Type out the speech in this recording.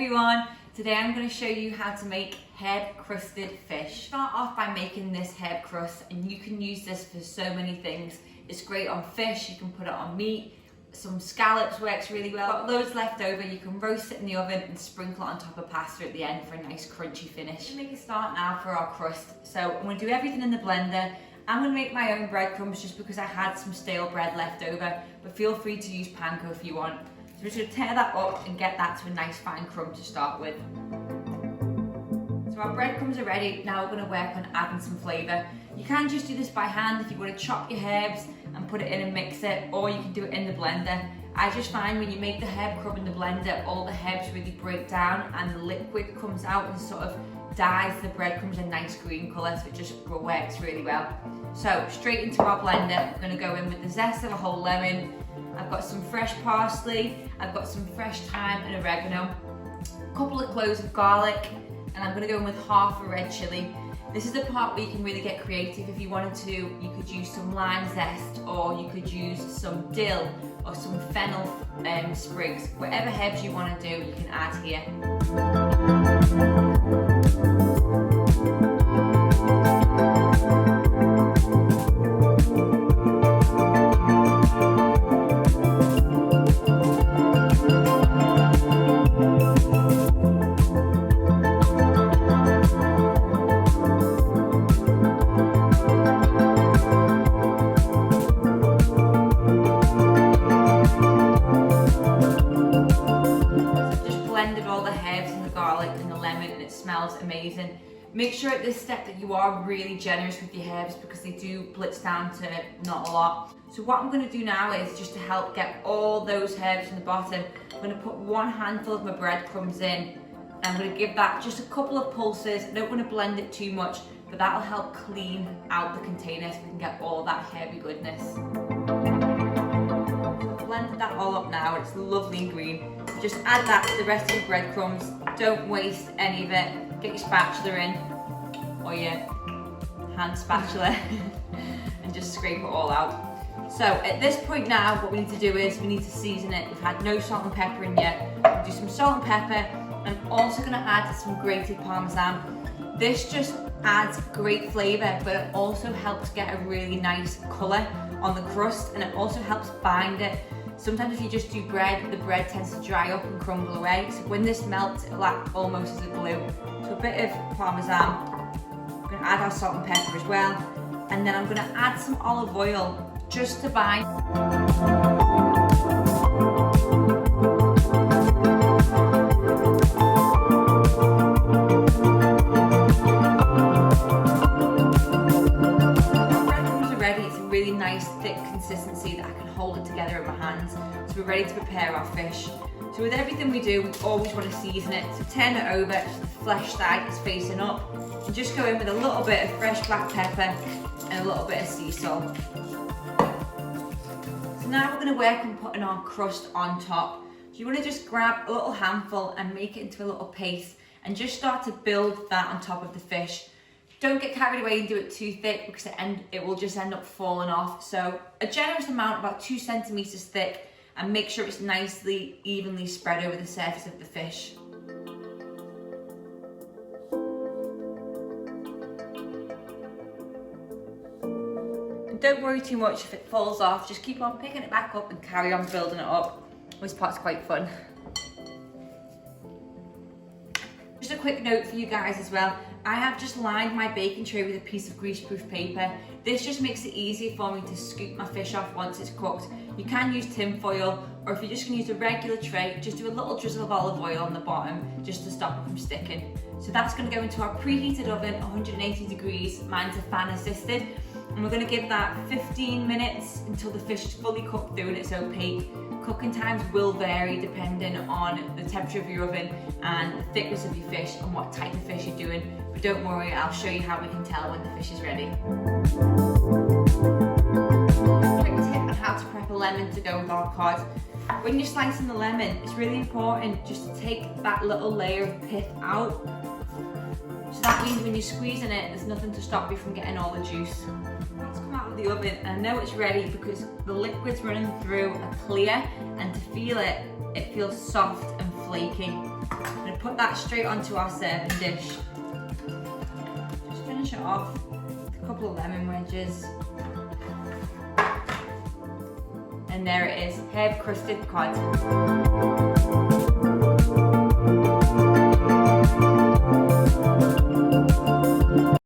everyone, today I'm going to show you how to make herb crusted fish. Start off by making this herb crust, and you can use this for so many things. It's great on fish, you can put it on meat, some scallops works really well. Got loads left over, you can roast it in the oven and sprinkle it on top of pasta at the end for a nice crunchy finish. Make a start now for our crust. So I'm going to do everything in the blender. I'm going to make my own breadcrumbs just because I had some stale bread left over, but feel free to use panko if you want. So we're just going to tear that up and get that to a nice fine crumb to start with. So our breadcrumbs are ready. Now we're going to work on adding some flavour. You can just do this by hand if you want to chop your herbs and put it in and mix it, or you can do it in the blender. I just find when you make the herb crumb in the blender, all the herbs really break down and the liquid comes out and sort of dyes the breadcrumbs a nice green colour, so it just works really well. So straight into our blender, I'm going to go in with the zest of a whole lemon. I've got some fresh parsley, I've got some fresh thyme and oregano, a couple of cloves of garlic, and I'm going to go in with half a red chilli. This is the part where you can really get creative. If you wanted to, you could use some lime zest, or you could use some dill or some fennel sprigs. Whatever herbs you want to do, you can add here. Smells amazing. Make sure at this step that you are really generous with your herbs because they do blitz down to not a lot. So what I'm going to do now is, just to help get all those herbs from the bottom, I'm going to put one handful of my breadcrumbs in. I'm going to give that just a couple of pulses. I don't want to blend it too much, but that'll help clean out the container so we can get all that herby goodness. I've blended that all up now, it's lovely and green. Just add that to the rest of the breadcrumbs. Don't waste any of it. Get your spatula in, or your hand spatula, and just scrape it all out. So at this point now, what we need to do is we need to season it. We've had no salt and pepper in yet. We'll do some salt and pepper. I'm also going to add some grated parmesan. This just adds great flavour, but it also helps get a really nice colour on the crust, and it also helps bind it. Sometimes if you just do bread, the bread tends to dry up and crumble away. So when this melts, it'll act almost as a glue. So a bit of parmesan. I'm going to add our salt and pepper as well. And then I'm going to add some olive oil just to bind. Really nice thick consistency that I can hold it together in my hands. So we're ready to prepare our fish. So with everything we do, we always want to season it. So turn it over so the flesh side is facing up, and just go in with a little bit of fresh black pepper and a little bit of sea salt. So now we're going to work on putting our crust on top. So you want to just grab a little handful and make it into a little paste, and just start to build that on top of the fish. Don't get carried away and do it too thick because it will just end up falling off. So a generous amount, about 2 centimetres thick, and make sure it's nicely, evenly spread over the surface of the fish. And don't worry too much if it falls off, just keep on picking it back up and carry on building it up. This part's quite fun. Just a quick note for you guys as well. I have just lined my baking tray with a piece of greaseproof paper. This just makes it easy for me to scoop my fish off once it's cooked. You can use tin foil, or if you're just going to use a regular tray, just do a little drizzle of olive oil on the bottom just to stop it from sticking. So that's going to go into our preheated oven, 180 degrees, mine's a fan assisted, and we're going to give that 15 minutes until the fish is fully cooked through and it's opaque. Cooking times will vary depending on the temperature of your oven and the thickness of your fish and what type of fish you're doing. But don't worry, I'll show you how we can tell when the fish is ready. A quick tip on how to prep a lemon to go with our cod. When you're slicing the lemon, it's really important just to take that little layer of pith out. So that means when you're squeezing it, there's nothing to stop you from getting all the juice. It's come out of the oven, and I know it's ready because the liquid's running through are clear, and to feel it, it feels soft and flaky. I'm gonna put that straight onto our serving dish. Just finish it off with a couple of lemon wedges. And there it is, herb crusted cod.